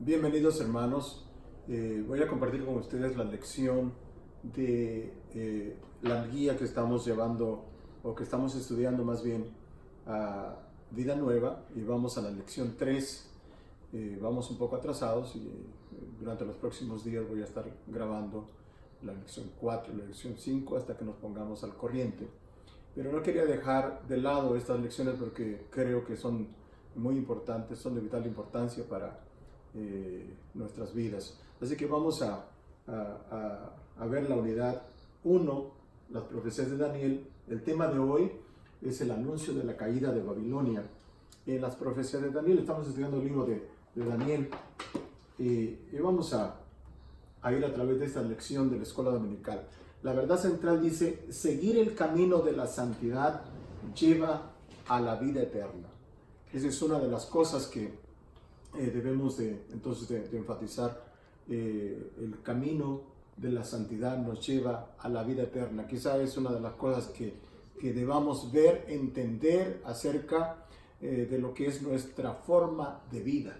Bienvenidos hermanos, voy a compartir con ustedes la lección de la guía que estamos llevando o que estamos estudiando más bien a Vida Nueva, y vamos a la lección 3. Vamos un poco atrasados y durante los próximos días voy a estar grabando la lección 4 y la lección 5 hasta que nos pongamos al corriente. Pero no quería dejar de lado estas lecciones porque creo que son muy importantes, son de vital importancia para nuestras vidas. Así que vamos a ver la unidad 1, las profecías de Daniel. El tema de hoy es el anuncio de la caída de Babilonia. En las profecías de Daniel estamos estudiando el libro de Daniel y vamos a ir a través de esta lección de la escuela dominical. La verdad central dice: seguir el camino de la santidad lleva a la vida eterna. Esa es una de las cosas que debemos de enfatizar. El camino de la santidad nos lleva a la vida eterna. Quizá es una de las cosas que debamos ver, entender acerca de lo que es nuestra forma de vida.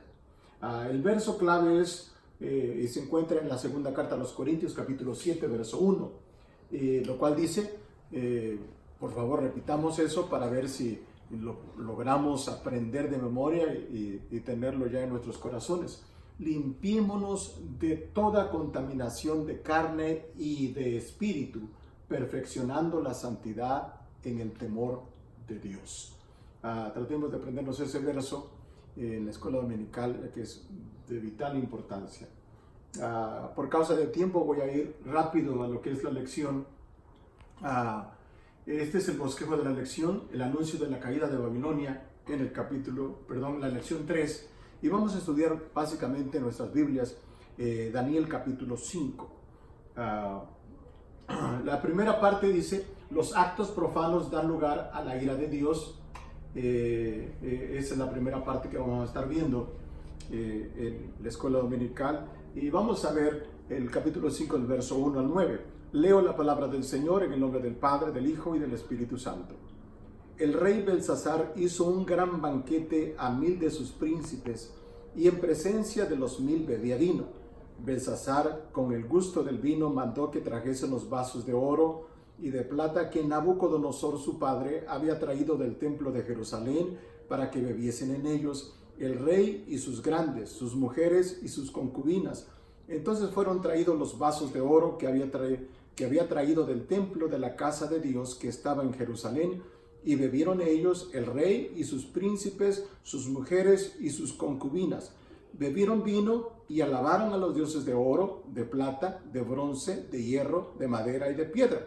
El verso clave es, y se encuentra en la segunda carta a los Corintios, capítulo 7, verso 1, lo cual dice, por favor repitamos eso para ver si lo logramos aprender de memoria y tenerlo ya en nuestros corazones. Limpiémonos de toda contaminación de carne y de espíritu, perfeccionando la santidad en el temor de Dios. Tratemos de aprendernos ese verso en la escuela dominical, que es de vital importancia. Por causa de tiempo voy a ir rápido a lo que es la lección. Este es el bosquejo de la lección, el anuncio de la caída de Babilonia, en el la lección 3, y vamos a estudiar básicamente en nuestras Biblias Daniel capítulo 5. La primera parte dice: los actos profanos dan lugar a la ira de Dios. Esa es la primera parte que vamos a estar viendo en la escuela dominical, y vamos a ver el capítulo 5, el verso 1 al 9. Leo la palabra del Señor en el nombre del Padre, del Hijo y del Espíritu Santo. El rey Belsasar hizo un gran banquete a 1000 de sus príncipes, y en presencia de los 1000 bebía vino. Belsasar, con el gusto del vino, mandó que trajesen los vasos de oro y de plata que Nabucodonosor su padre había traído del templo de Jerusalén, para que bebiesen en ellos el rey y sus grandes, sus mujeres y sus concubinas. Entonces fueron traídos los vasos de oro que había traído del templo de la casa de Dios que estaba en Jerusalén, y bebieron ellos el rey y sus príncipes, sus mujeres y sus concubinas. Bebieron vino y alabaron a los dioses de oro, de plata, de bronce, de hierro, de madera y de piedra.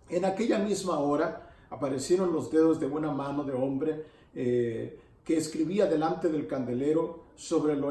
En aquella misma hora aparecieron los dedos de una mano de hombre que escribía delante del candelero sobre lo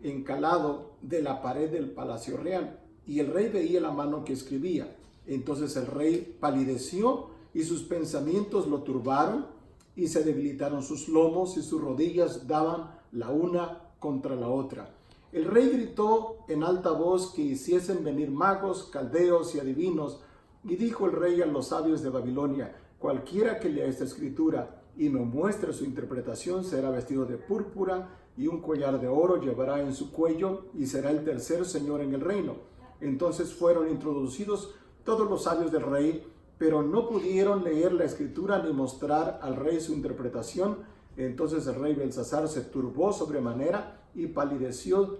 encalado de la pared del palacio real. Y el rey veía la mano que escribía. Entonces el rey palideció y sus pensamientos lo turbaron, y se debilitaron sus lomos y sus rodillas daban la una contra la otra. El rey gritó en alta voz que hiciesen venir magos, caldeos y adivinos, y dijo el rey a los sabios de Babilonia: cualquiera que lea esta escritura y me muestre su interpretación será vestido de púrpura, y un collar de oro llevará en su cuello, y será el tercer señor en el reino. Entonces fueron introducidos todos los sabios del rey, pero no pudieron leer la escritura ni mostrar al rey su interpretación. Entonces el rey Belsasar se turbó sobremanera y palideció,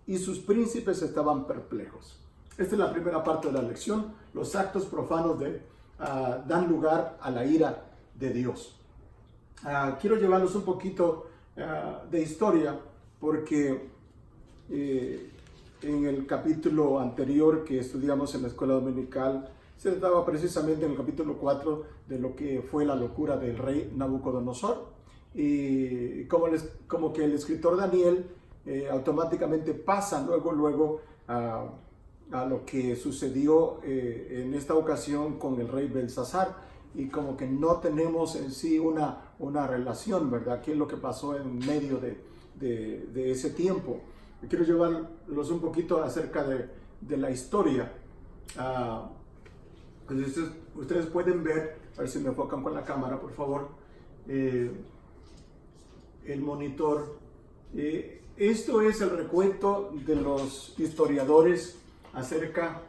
y sus príncipes estaban perplejos. Esta es la primera parte de la lección. Los actos profanos dan lugar a la ira de Dios. Quiero llevarlos un poquito de historia, porque en el capítulo anterior que estudiamos en la escuela dominical se trataba precisamente en el capítulo 4 de lo que fue la locura del rey Nabucodonosor, y como que el escritor Daniel automáticamente pasa luego a lo que sucedió en esta ocasión con el rey Belsasar, y como que no tenemos en sí una relación, ¿verdad? ¿Qué es lo que pasó en medio de ese tiempo? Quiero llevarlos un poquito acerca de la historia. Pues ustedes pueden ver, a ver si me enfocan con la cámara, por favor, el monitor Esto es el recuento de los historiadores acerca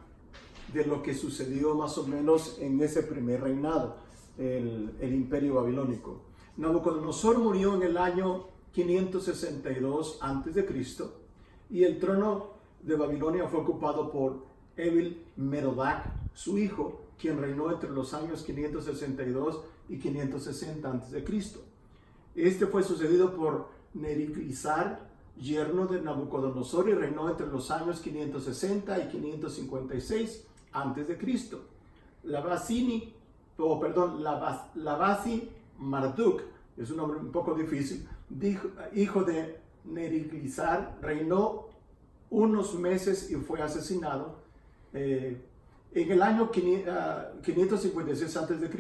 de lo que sucedió más o menos en ese primer reinado, el imperio babilónico. Nabucodonosor murió en el año 562 a.C. y el trono de Babilonia fue ocupado por Evil-Merodach, su hijo, quien reinó entre los años 562 y 560 a.C. Este fue sucedido por Neriglissar, yerno de Nabucodonosor, y reinó entre los años 560 y 556 a.C. Labasi Marduk, es un nombre un poco difícil, hijo de Neriglissar, reinó unos meses y fue asesinado en el año 556 a.C.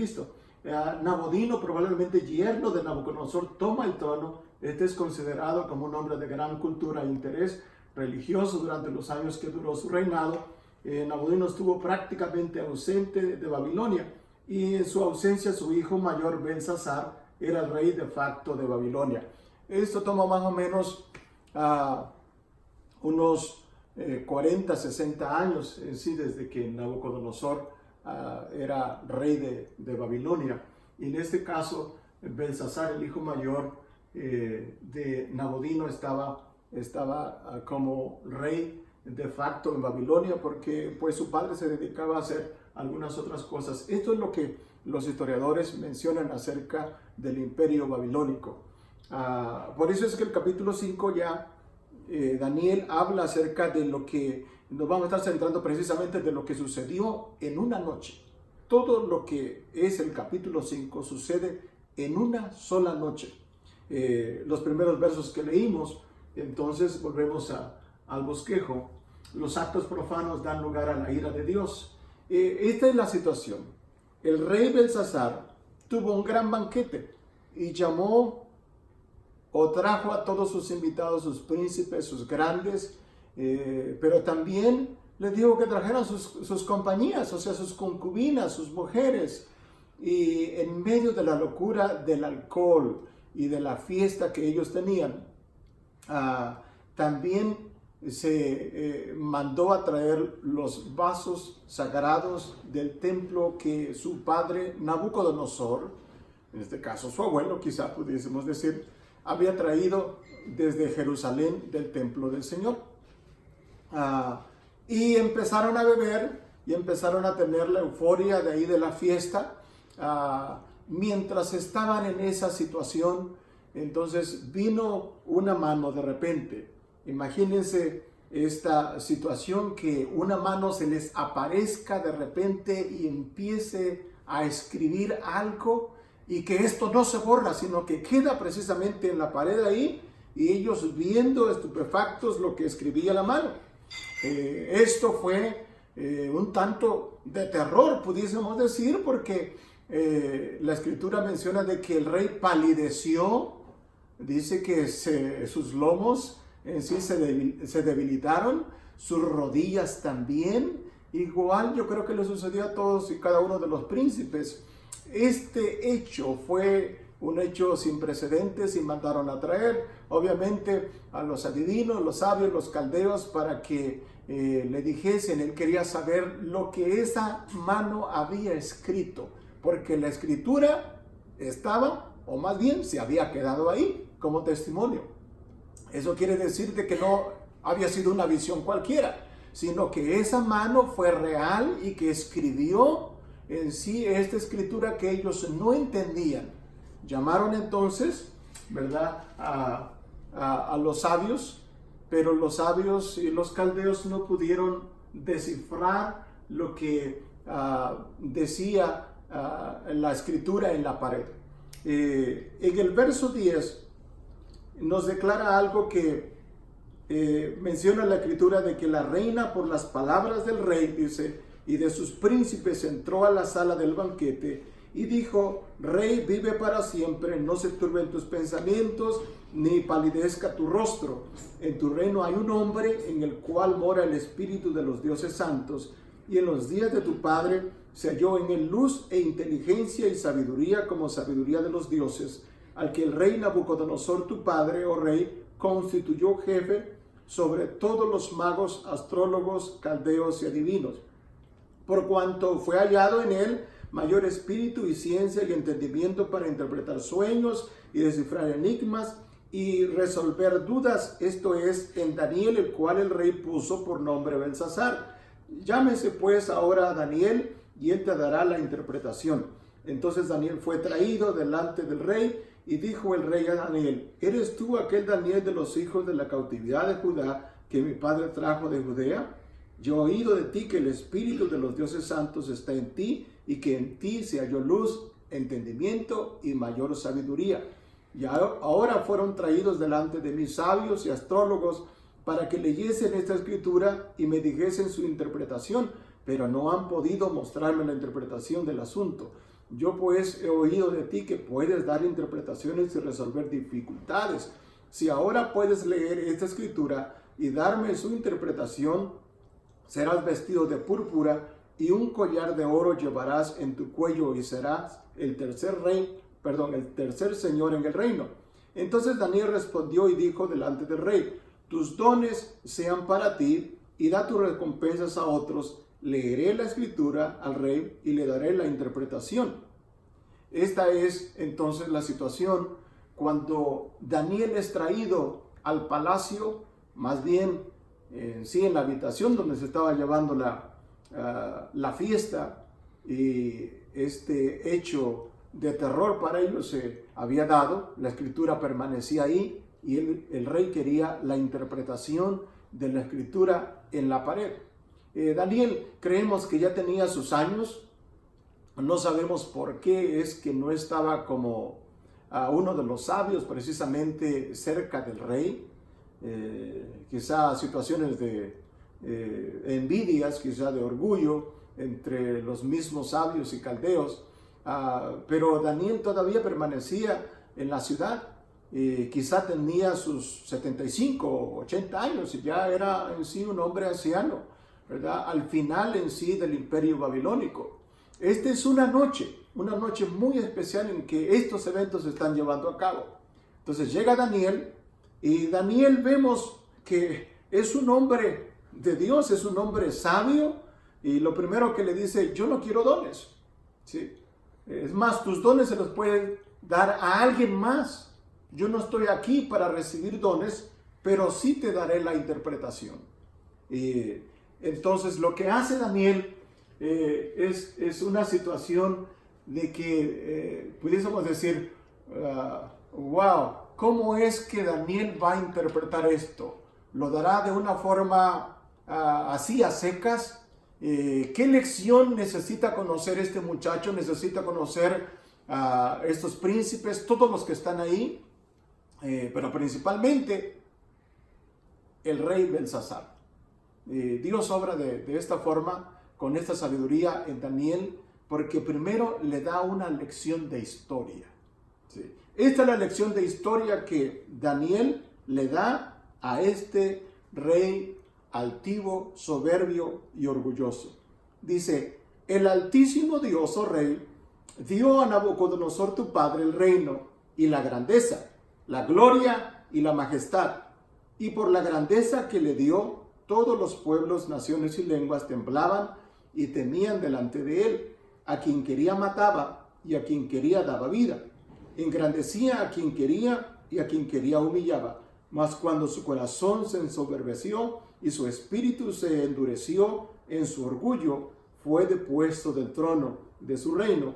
Nabodino, probablemente yerno de Nabucodonosor, toma el trono. Este es considerado como un hombre de gran cultura e interés religioso durante los años que duró su reinado. Nabodino estuvo prácticamente ausente de Babilonia, y en su ausencia su hijo mayor Belsasar era el rey de facto de Babilonia. Esto toma más o menos unos 40, 60 años desde que Nabucodonosor era rey de Babilonia. Y en este caso, Belsasar, el hijo mayor de Nabodino, estaba como rey de facto en Babilonia, porque pues su padre se dedicaba a hacer algunas otras cosas. Esto es lo que los historiadores mencionan acerca del imperio babilónico. Por eso es que el capítulo 5 ya Daniel habla acerca de lo que nos vamos a estar centrando precisamente de lo que sucedió en una noche. Todo lo que es el capítulo 5 sucede en una sola noche. Los primeros versos que leímos, entonces volvemos al bosquejo. Los actos profanos dan lugar a la ira de Dios. Esta es la situación. El rey Belsasar tuvo un gran banquete y llamó o trajo a todos sus invitados, sus príncipes, sus grandes, pero también les dijo que trajeran sus compañías, o sea, sus concubinas, sus mujeres. Y en medio de la locura del alcohol y de la fiesta que ellos tenían, también se mandó a traer los vasos sagrados del templo que su padre Nabucodonosor, en este caso su abuelo, quizá pudiésemos decir, había traído desde Jerusalén del templo del Señor. Y empezaron a beber y empezaron a tener la euforia de ahí de la fiesta. Mientras estaban en esa situación, entonces vino una mano de repente. Imagínense esta situación, que una mano se les aparezca de repente y empiece a escribir algo, y que esto no se borra, sino que queda precisamente en la pared ahí, y ellos viendo estupefactos lo que escribía la mano. Esto fue un tanto de terror, pudiésemos decir, porque la escritura menciona de que el rey palideció. Dice que sus lomos en sí se debilitaron, sus rodillas también. Igual yo creo que le sucedió a todos y cada uno de los príncipes. Este hecho fue un hecho sin precedentes, y mandaron a traer obviamente a los adivinos, los sabios, los caldeos, para que le dijesen. Él quería saber lo que esa mano había escrito, porque la escritura estaba, o más bien se había quedado ahí como testimonio. Eso quiere decir de que no había sido una visión cualquiera, sino que esa mano fue real y que escribió en sí esta escritura que ellos no entendían. Llamaron entonces, ¿verdad?, a los sabios, pero los sabios y los caldeos no pudieron descifrar lo que decía la escritura en la pared. En el verso 10 nos declara algo que menciona la escritura, de que la reina, por las palabras del rey, dice, y de sus príncipes, entró a la sala del banquete y dijo: Rey, vive para siempre, no se turben tus pensamientos, ni palidezca tu rostro. En tu reino hay un hombre en el cual mora el espíritu de los dioses santos, y en los días de tu padre se halló en él luz e inteligencia y sabiduría como sabiduría de los dioses, al que el rey Nabucodonosor tu padre, oh rey, constituyó jefe sobre todos los magos, astrólogos, caldeos y adivinos, por cuanto fue hallado en él mayor espíritu y ciencia y entendimiento para interpretar sueños y descifrar enigmas y resolver dudas. Esto es en Daniel, el cual el rey puso por nombre Belsasar. Llámese pues ahora a Daniel y él te dará la interpretación. Entonces Daniel fue traído delante del rey y dijo el rey a Daniel: ¿Eres tú aquel Daniel de los hijos de la cautividad de Judá que mi padre trajo de Judea? Yo he oído de ti que el espíritu de los dioses santos está en ti y que en ti se halló luz, entendimiento y mayor sabiduría. Y ahora fueron traídos delante de mí sabios y astrólogos para que leyesen esta escritura y me dijesen su interpretación, pero no han podido mostrarme la interpretación del asunto. Yo pues he oído de ti que puedes dar interpretaciones y resolver dificultades. Si ahora puedes leer esta escritura y darme su interpretación, serás vestido de púrpura y un collar de oro llevarás en tu cuello y serás el tercer señor en el reino. Entonces Daniel respondió y dijo delante del rey: tus dones sean para ti y da tus recompensas a otros. Leeré la escritura al rey y le daré la interpretación. Esta es entonces la situación cuando Daniel es traído al palacio, más bien en la habitación donde se estaba llevando la fiesta, y este hecho de terror para ellos se había dado. La escritura permanecía ahí y el rey quería la interpretación de la escritura en la pared. Daniel, creemos que ya tenía sus años. No sabemos por qué es que no estaba como uno de los sabios precisamente cerca del rey. Quizá situaciones de envidias, quizá de orgullo entre los mismos sabios y caldeos. Pero Daniel todavía permanecía en la ciudad. Quizá tenía sus 75 o 80 años y ya era en sí un hombre anciano, ¿verdad? Al final en sí del imperio babilónico. Esta es una noche muy especial en que estos eventos se están llevando a cabo. Entonces llega Daniel y Daniel vemos que es un hombre de Dios, es un hombre sabio, y lo primero que le dice: yo no quiero dones, ¿sí? Es más, tus dones se los pueden dar a alguien más. Yo no estoy aquí para recibir dones, pero sí te daré la interpretación. Entonces lo que hace Daniel es una situación de que pudiésemos decir, wow, ¿cómo es que Daniel va a interpretar esto? ¿Lo dará de una forma así a secas? ¿Qué lección necesita conocer este muchacho? Necesita conocer a estos príncipes, todos los que están ahí, pero principalmente el rey Belsasar. Dios obra de esta forma, con esta sabiduría en Daniel, porque primero le da una lección de historia. ¿Sí? Esta es la lección de historia que Daniel le da a este rey altivo, soberbio y orgulloso. Dice: el altísimo Dios, oh rey, dio a Nabucodonosor tu padre el reino y la grandeza, la gloria y la majestad. Y por la grandeza que le dio, todos los pueblos, naciones y lenguas temblaban y temían delante de él. A quien quería mataba y a quien quería daba vida. Engrandecía a quien quería y a quien quería humillaba. Mas cuando su corazón se ensoberbeció y su espíritu se endureció en su orgullo, fue depuesto del trono de su reino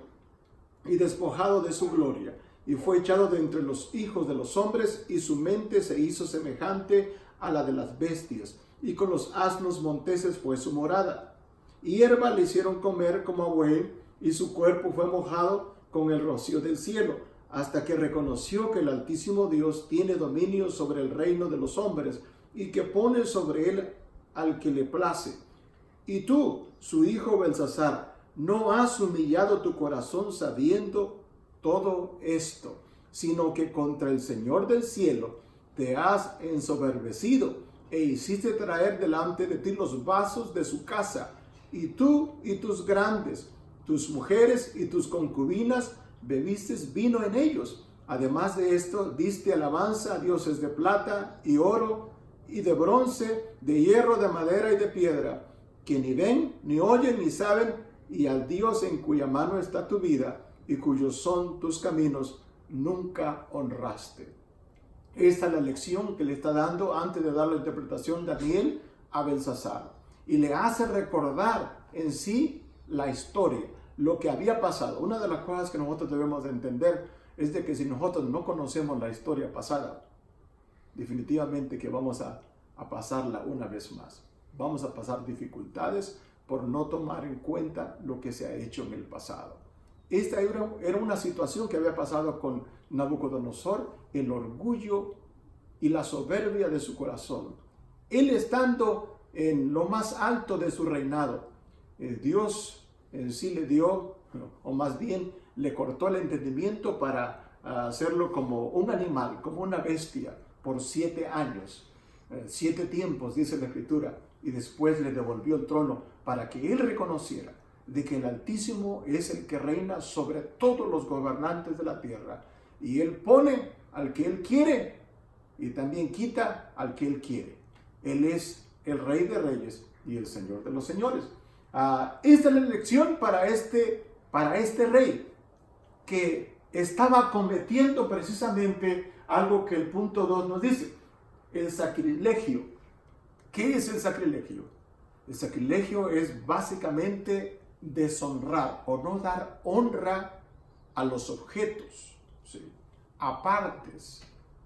y despojado de su gloria, y fue echado de entre los hijos de los hombres, y su mente se hizo semejante a la de las bestias, y con los asnos monteses fue su morada. Hierba le hicieron comer como a buey, y su cuerpo fue mojado con el rocío del cielo, hasta que reconoció que el Altísimo Dios tiene dominio sobre el reino de los hombres, y que pone sobre él al que le place. Y tú, su hijo Belsasar, no has humillado tu corazón sabiendo todo esto, sino que contra el Señor del cielo te has ensoberbecido, e hiciste traer delante de ti los vasos de su casa, y tú y tus grandes, tus mujeres y tus concubinas, bebiste vino en ellos. Además de esto, diste alabanza a dioses de plata y oro y de bronce, de hierro, de madera y de piedra, que ni ven, ni oyen, ni saben, y al Dios en cuya mano está tu vida y cuyos son tus caminos, nunca honraste. Esta es la lección que le está dando antes de dar la interpretación Daniel a Belsasar. Y le hace recordar en sí la historia, lo que había pasado. Una de las cosas que nosotros debemos de entender es de que si nosotros no conocemos la historia pasada, definitivamente que vamos a pasarla una vez más. Vamos a pasar dificultades por no tomar en cuenta lo que se ha hecho en el pasado. Esta era una situación que había pasado con Nabucodonosor, el orgullo y la soberbia de su corazón. Él estando en lo más alto de su reinado, Dios en sí le dio, o más bien le cortó el entendimiento para hacerlo como un animal, como una bestia, por 7 años, 7 tiempos, dice la Escritura, y después le devolvió el trono para que él reconociera de que el Altísimo es el que reina sobre todos los gobernantes de la tierra, y él pone al que él quiere y también quita al que él quiere. Él es el Rey de Reyes y el Señor de los Señores. Esta es la lección para este rey que estaba cometiendo precisamente algo que el punto 2 nos dice: el sacrilegio. ¿Qué es el sacrilegio? El sacrilegio es básicamente deshonrar o no dar honra a los objetos, ¿sí?, apartes,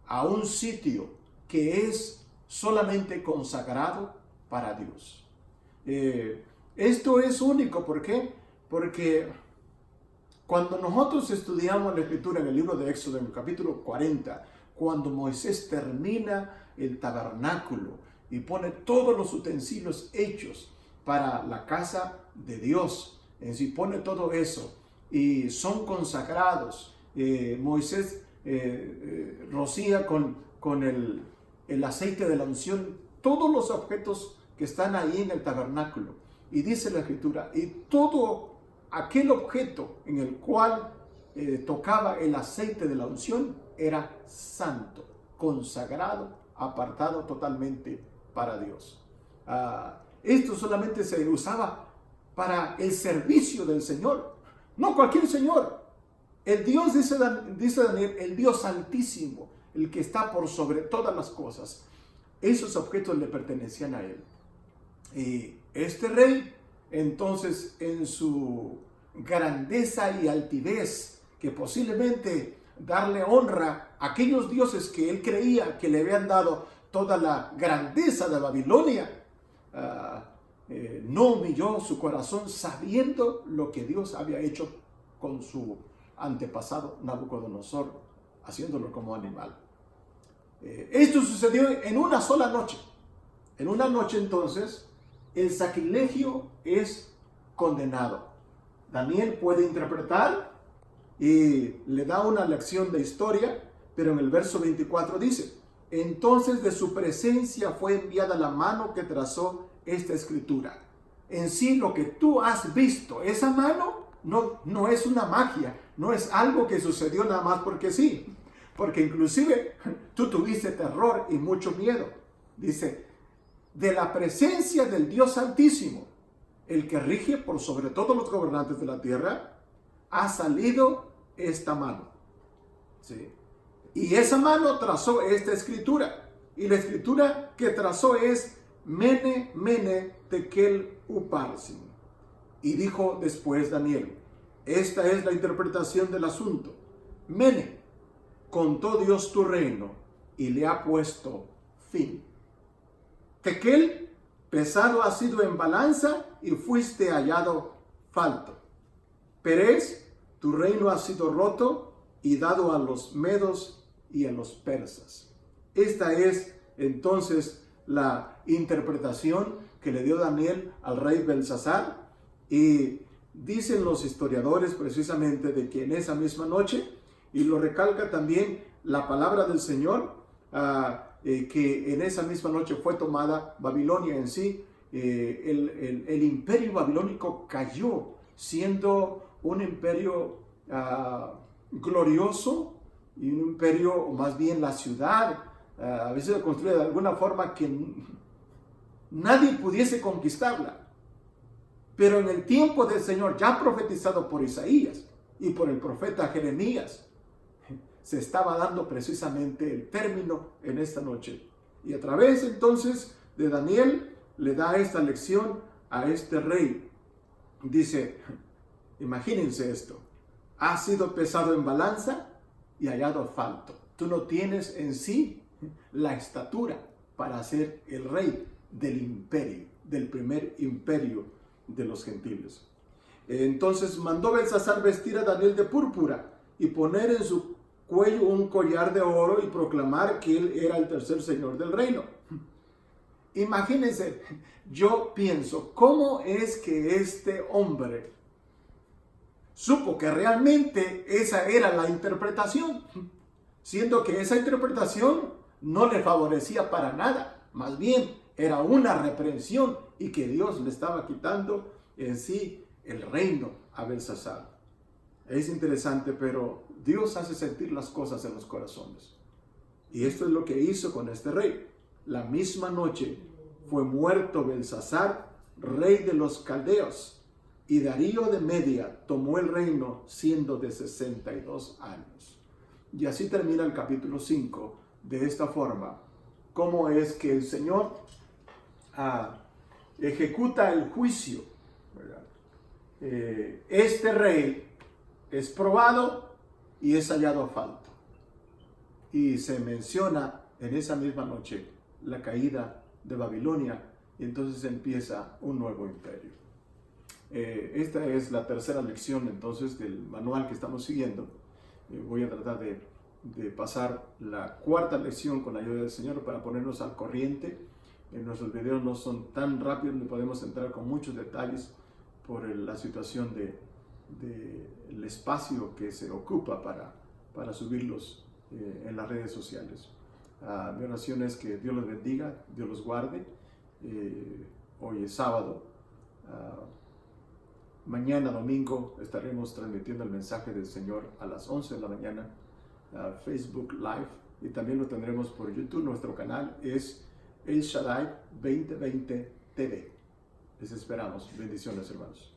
a un sitio que es solamente consagrado para Dios. Esto es único, ¿por qué? Porque cuando nosotros estudiamos la Escritura en el libro de Éxodo, en el capítulo 40, cuando Moisés termina el tabernáculo y pone todos los utensilios hechos para la casa de Dios, en sí pone todo eso y son consagrados, Moisés rocía con el aceite de la unción todos los objetos que están ahí en el tabernáculo, y dice la Escritura, y todo aquel objeto en el cual tocaba el aceite de la unción era santo, consagrado, apartado totalmente para Dios. Esto solamente se usaba para el servicio del Señor, no cualquier Señor. El Dios, dice Daniel, el Dios Altísimo, el que está por sobre todas las cosas. Esos objetos le pertenecían a él. Y este rey, entonces, en su grandeza y altivez, que posiblemente darle honra a aquellos dioses que él creía que le habían dado toda la grandeza de Babilonia, no humilló su corazón sabiendo lo que Dios había hecho con su antepasado Nabucodonosor, haciéndolo como animal. Esto sucedió en una sola noche. En una noche, entonces, el sacrilegio es condenado. Daniel puede interpretar y le da una lección de historia, pero en el verso 24 dice: entonces de su presencia fue enviada la mano que trazó esta escritura. En sí, lo que tú has visto, esa mano, no es una magia, no es algo que sucedió nada más porque sí, porque inclusive tú tuviste terror y mucho miedo. Dice: de la presencia del Dios Altísimo, el que rige por sobre todos los gobernantes de la tierra, ha salido esta mano. ¿Sí? Y esa mano trazó esta escritura. Y la escritura que trazó es Mene, Mene, Tekel, Uparsin. Y dijo después Daniel: esta es la interpretación del asunto. Mene, contó Dios tu reino y le ha puesto fin. Tekel, pesado has sido en balanza y fuiste hallado falto. Perez, tu reino ha sido roto y dado a los medos y a los persas. Esta es entonces la interpretación que le dio Daniel al rey Belsasar, y dicen los historiadores precisamente de que en esa misma noche, y lo recalca también la palabra del Señor, que en esa misma noche fue tomada Babilonia en sí. El imperio babilónico cayó, siendo un imperio glorioso, y un imperio, o más bien la ciudad, a veces se construye de alguna forma que nadie pudiese conquistarla. Pero en el tiempo del Señor, ya profetizado por Isaías y por el profeta Jeremías, se estaba dando precisamente el término en esta noche. Y a través entonces de Daniel le da esta lección a este rey. Dice, imagínense esto, has sido pesado en balanza y hallado falto. Tú no tienes en sí la estatura para ser el rey del imperio, del primer imperio de los gentiles. Entonces mandó Belsasar vestir a Daniel de púrpura y poner en su cuello un collar de oro y proclamar que él era el tercer señor del reino. Imagínense, yo pienso, ¿cómo es que este hombre supo que realmente esa era la interpretación? Siendo que esa interpretación no le favorecía para nada, más bien era una reprensión y que Dios le estaba quitando en sí el reino a Belsasar. Es interesante, pero Dios hace sentir las cosas en los corazones. Y esto es lo que hizo con este rey. La misma noche fue muerto Belsasar, rey de los caldeos, y Darío de Media tomó el reino siendo de 62 años. Y así termina el capítulo 5 de esta forma. Cómo es que el Señor ejecuta el juicio, ¿verdad? Este rey es probado y es hallado falto. Y se menciona en esa misma noche la caída de Babilonia, y entonces empieza un nuevo imperio. Esta es la tercera lección entonces del manual que estamos siguiendo. Voy a tratar de pasar la cuarta lección con la ayuda del Señor para ponernos al corriente. Nuestros videos no son tan rápidos, no podemos entrar con muchos detalles por la situación del espacio que se ocupa para subirlos en las redes sociales. Mi oración es que Dios los bendiga, Dios los guarde. Hoy es sábado. Mañana domingo estaremos transmitiendo el mensaje del Señor a las 11 de la mañana, Facebook Live, y también lo tendremos por YouTube. Nuestro canal es El Shaddai 2020 TV. Les esperamos. Bendiciones, hermanos.